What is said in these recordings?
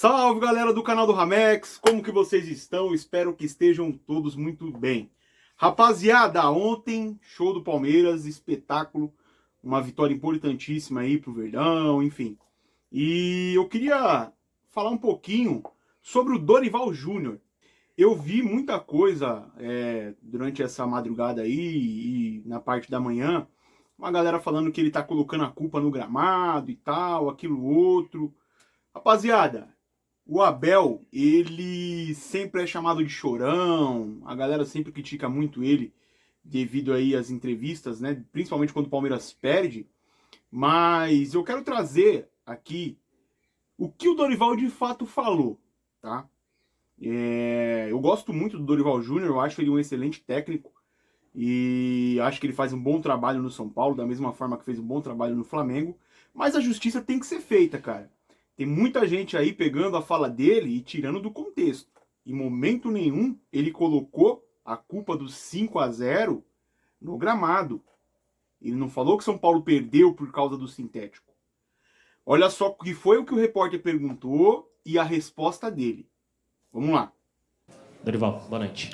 Salve, galera do canal do Ramex, como que vocês estão? Espero que estejam todos muito bem. Rapaziada, ontem, show do Palmeiras, espetáculo, uma vitória importantíssima aí pro Verdão, enfim. E eu queria falar um pouquinho sobre o Dorival Júnior. Eu vi muita coisa durante essa madrugada aí e na parte da manhã, uma galera falando que ele tá colocando a culpa no gramado e tal, aquilo outro. Rapaziada, o Abel, ele sempre é chamado de chorão, a galera sempre critica muito ele devido aí às entrevistas, né? Principalmente quando o Palmeiras perde. Mas eu quero trazer aqui o que o Dorival de fato falou, tá? Eu gosto muito do Dorival Júnior, eu acho ele um excelente técnico e acho que ele faz um bom trabalho no São Paulo, da mesma forma que fez um bom trabalho no Flamengo. Mas a justiça tem que ser feita, cara. Tem muita gente aí pegando a fala dele e tirando do contexto. Em momento nenhum ele colocou a culpa do 5-0 no gramado. Ele não falou que São Paulo perdeu por causa do sintético. Olha só o que foi o que o repórter perguntou e a resposta dele. Vamos lá. Dorival, boa noite.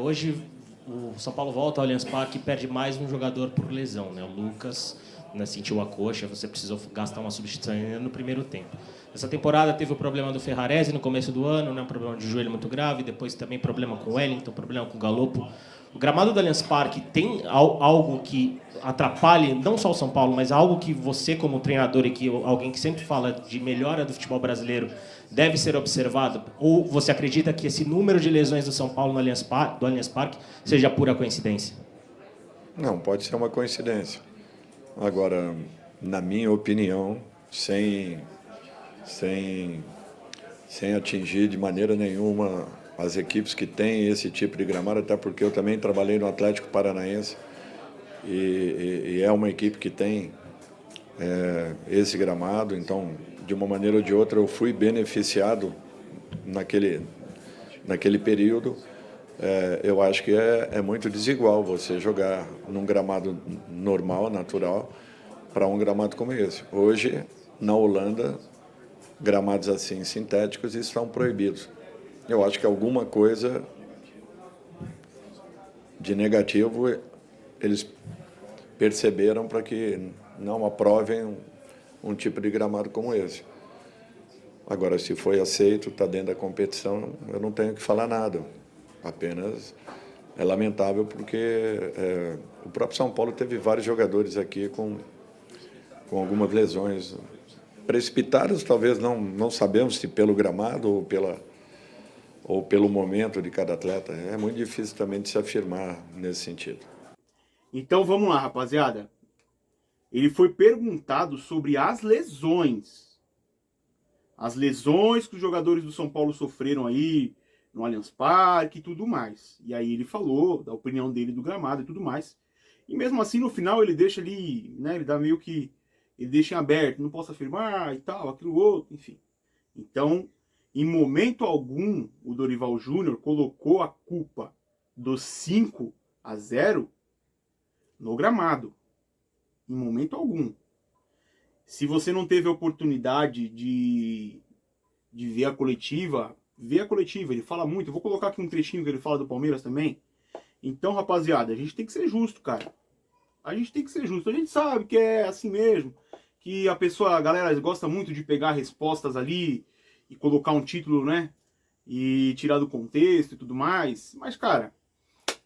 Hoje o São Paulo volta ao Allianz Parque e perde mais um jogador por lesão, né? O Lucas, né, sentiu a coxa, você precisou gastar uma substituição no primeiro tempo. Essa temporada teve o problema do Ferrarese no começo do ano, né, um problema de joelho muito grave, depois também problema com o Wellington, problema com o Galopo. O gramado do Allianz Parque tem algo que atrapalhe, não só o São Paulo, mas algo que você como treinador e que alguém que sempre fala de melhora do futebol brasileiro deve ser observado? Ou você acredita que esse número de lesões do São Paulo no Allianz Parque seja pura coincidência? Não, pode ser uma coincidência. Agora, na minha opinião, sem atingir de maneira nenhuma as equipes que têm esse tipo de gramado, até porque eu também trabalhei no Atlético Paranaense e é uma equipe que tem esse gramado, então, de uma maneira ou de outra, eu fui beneficiado naquele período. Eu acho que é muito desigual você jogar num gramado normal, natural, para um gramado como esse. Hoje, na Holanda, gramados assim sintéticos estão proibidos. Eu acho que alguma coisa de negativo eles perceberam para que não aprovem um tipo de gramado como esse. Agora, se foi aceito, está dentro da competição, eu não tenho que falar nada. Apenas é lamentável porque o próprio São Paulo teve vários jogadores aqui com algumas lesões precipitadas, talvez não sabemos se pelo gramado ou pelo momento de cada atleta. É muito difícil também de se afirmar nesse sentido. Então vamos lá, rapaziada. Ele foi perguntado sobre as lesões. As lesões que os jogadores do São Paulo sofreram aí no Allianz Parque e tudo mais. E aí ele falou da opinião dele do gramado e tudo mais. E mesmo assim, no final, ele deixa ali, né? Ele dá meio que... Ele deixa em aberto, não posso afirmar e tal, aquilo outro, enfim. Então, em momento algum, o Dorival Júnior colocou a culpa dos 5-0 no gramado. Em momento algum. Se você não teve a oportunidade de ver a coletiva, vê a coletiva, ele fala muito. Eu vou colocar aqui um trechinho que ele fala do Palmeiras também. Então, rapaziada, a gente tem que ser justo, cara. A gente tem que ser justo. A gente sabe que é assim mesmo, que a galera gosta muito de pegar respostas ali e colocar um título, né? E tirar do contexto e tudo mais. Mas, cara,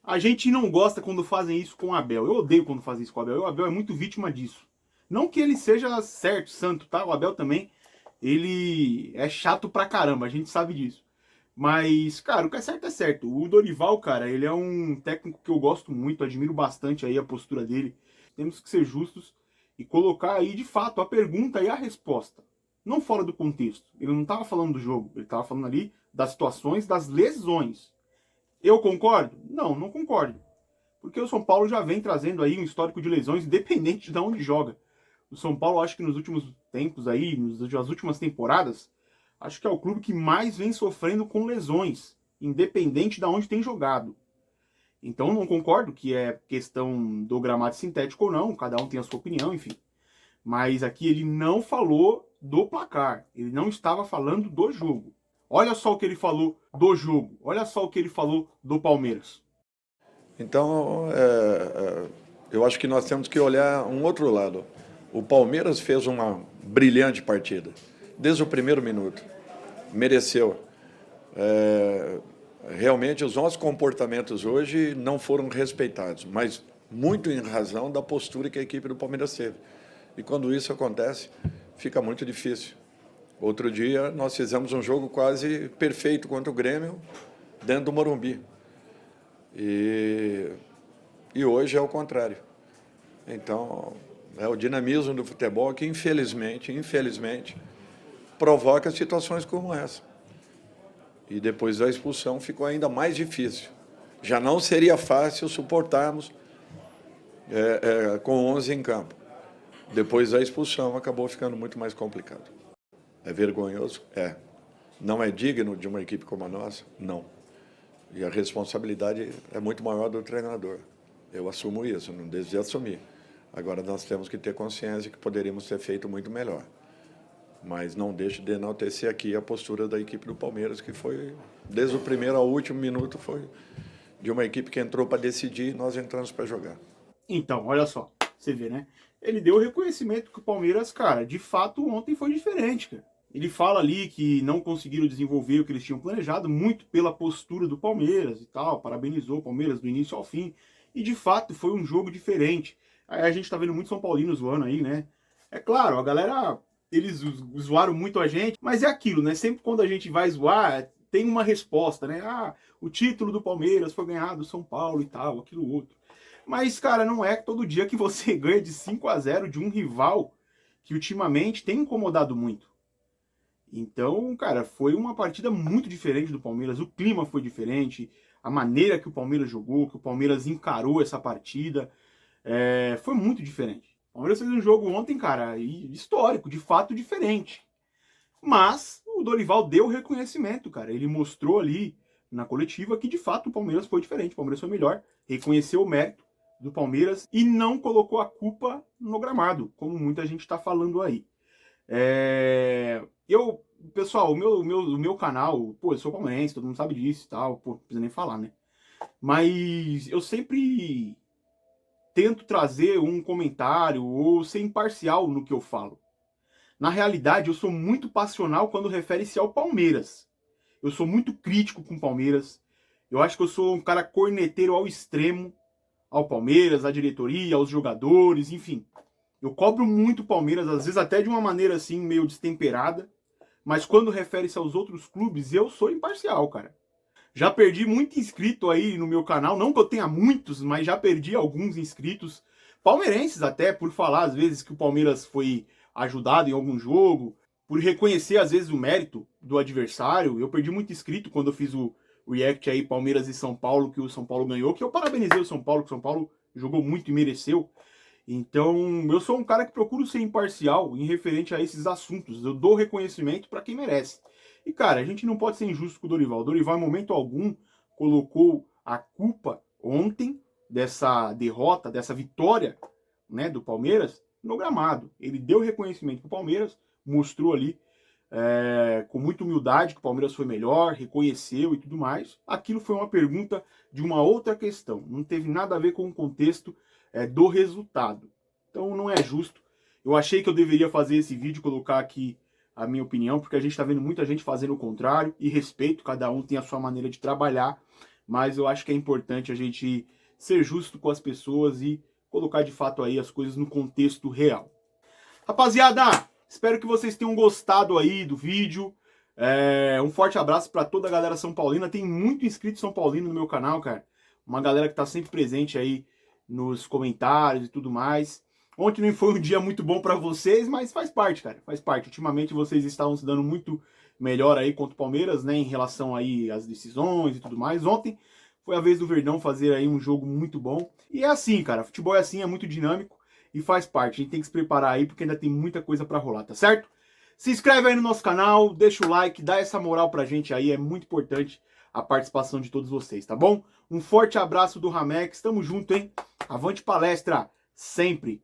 a gente não gosta quando fazem isso com o Abel. Eu odeio quando fazem isso com o Abel. O Abel é muito vítima disso. Não que ele seja certo, santo, tá? O Abel também, ele é chato pra caramba, a gente sabe disso. Mas, cara, o que é certo é certo. O Dorival, cara, ele é um técnico que eu gosto muito, admiro bastante aí a postura dele. Temos que ser justos e colocar aí, de fato, a pergunta e a resposta. Não fora do contexto. Ele não estava falando do jogo, ele estava falando ali das situações, das lesões. Eu concordo? Não, não concordo. Porque o São Paulo já vem trazendo aí um histórico de lesões, independente de onde joga. O São Paulo, acho que nos últimos tempos aí, nas últimas temporadas, acho que é o clube que mais vem sofrendo com lesões, independente de onde tem jogado. Então não concordo que é questão do gramado sintético ou não, cada um tem a sua opinião, enfim. Mas aqui ele não falou do placar. Ele não estava falando do jogo. Olha só o que ele falou do jogo. Olha só o que ele falou do Palmeiras. Então, eu acho que nós temos que olhar um outro lado. O Palmeiras fez uma brilhante partida, desde o primeiro minuto. Mereceu. Realmente, os nossos comportamentos hoje não foram respeitados, mas muito em razão da postura que a equipe do Palmeiras teve. E quando isso acontece, fica muito difícil. Outro dia, nós fizemos um jogo quase perfeito contra o Grêmio, dentro do Morumbi. E hoje é o contrário. Então, é o dinamismo do futebol que, infelizmente, provoca situações como essa. E depois da expulsão ficou ainda mais difícil. Já não seria fácil suportarmos com 11 em campo. Depois da expulsão acabou ficando muito mais complicado. É vergonhoso? É. Não é digno de uma equipe como a nossa? Não. E a responsabilidade é muito maior do treinador. Eu assumo isso, não deixo de assumir. Agora nós temos que ter consciência que poderíamos ter feito muito melhor. Mas não deixo de enaltecer aqui a postura da equipe do Palmeiras, que foi, desde o primeiro ao último minuto, foi de uma equipe que entrou para decidir e nós entramos para jogar. Então, olha só, você vê, né? Ele deu o reconhecimento que o Palmeiras, cara, de fato ontem foi diferente, cara. Ele fala ali que não conseguiram desenvolver o que eles tinham planejado, muito pela postura do Palmeiras e tal, parabenizou o Palmeiras do início ao fim, e de fato foi um jogo diferente. Aí a gente tá vendo muito São Paulino zoando aí, né? É claro, a galera, eles zoaram muito a gente, mas é aquilo, né? Sempre quando a gente vai zoar, tem uma resposta, né? Ah, o título do Palmeiras foi ganhado do São Paulo e tal, aquilo outro. Mas, cara, não é todo dia que você ganha de 5-0 de um rival que ultimamente tem incomodado muito. Então, cara, foi uma partida muito diferente do Palmeiras, o clima foi diferente, a maneira que o Palmeiras jogou, que o Palmeiras encarou essa partida, foi muito diferente. O Palmeiras fez um jogo ontem, cara, histórico, de fato diferente. Mas o Dorival deu reconhecimento, cara, ele mostrou ali na coletiva que de fato o Palmeiras foi diferente, o Palmeiras foi melhor, reconheceu o mérito do Palmeiras e não colocou a culpa no gramado, como muita gente está falando aí. Pessoal, o meu canal, pô, eu sou palmeirense, todo mundo sabe disso e tal, pô, não precisa nem falar, né? Mas eu sempre tento trazer um comentário ou ser imparcial no que eu falo. Na realidade, eu sou muito passional quando refere-se ao Palmeiras. Eu sou muito crítico com o Palmeiras. Eu acho que eu sou um cara corneteiro ao extremo, ao Palmeiras, à diretoria, aos jogadores, enfim. Eu cobro muito o Palmeiras, às vezes até de uma maneira assim, meio destemperada. Mas quando refere-se aos outros clubes, eu sou imparcial, cara. Já perdi muito inscrito aí no meu canal, não que eu tenha muitos, mas já perdi alguns inscritos, palmeirenses até, por falar às vezes que o Palmeiras foi ajudado em algum jogo, por reconhecer às vezes o mérito do adversário. Eu perdi muito inscrito quando eu fiz o react aí Palmeiras e São Paulo, que o São Paulo ganhou, que eu parabenizei o São Paulo, que o São Paulo jogou muito e mereceu. Então, eu sou um cara que procuro ser imparcial em referente a esses assuntos. Eu dou reconhecimento para quem merece. E, cara, a gente não pode ser injusto com o Dorival. O Dorival, em momento algum, colocou a culpa ontem dessa derrota, dessa vitória, né, do Palmeiras no gramado. Ele deu reconhecimento para o Palmeiras, mostrou ali com muita humildade que o Palmeiras foi melhor, reconheceu e tudo mais. Aquilo foi uma pergunta de uma outra questão. Não teve nada a ver com o contexto do resultado. Então não é justo. Eu achei que eu deveria fazer esse vídeo, colocar aqui a minha opinião, porque a gente está vendo muita gente fazendo o contrário, e respeito, cada um tem a sua maneira de trabalhar, mas eu acho que é importante a gente ser justo com as pessoas e colocar de fato aí as coisas no contexto real. Rapaziada, espero que vocês tenham gostado aí do vídeo. Um forte abraço para toda a galera São Paulina. Tem muito inscrito São Paulino no meu canal, cara. Uma galera que tá sempre presente aí nos comentários e tudo mais. Ontem não foi um dia muito bom para vocês, mas faz parte, cara. Faz parte. Ultimamente vocês estavam se dando muito melhor aí contra o Palmeiras, né? Em relação aí às decisões e tudo mais. Ontem foi a vez do Verdão fazer aí um jogo muito bom. E é assim, cara. Futebol é assim, é muito dinâmico e faz parte. A gente tem que se preparar aí porque ainda tem muita coisa para rolar, tá certo? Se inscreve aí no nosso canal, deixa o like, dá essa moral pra gente aí. É muito importante a participação de todos vocês, tá bom? Um forte abraço do Ramex. Tamo junto, hein? Avante palestra, sempre!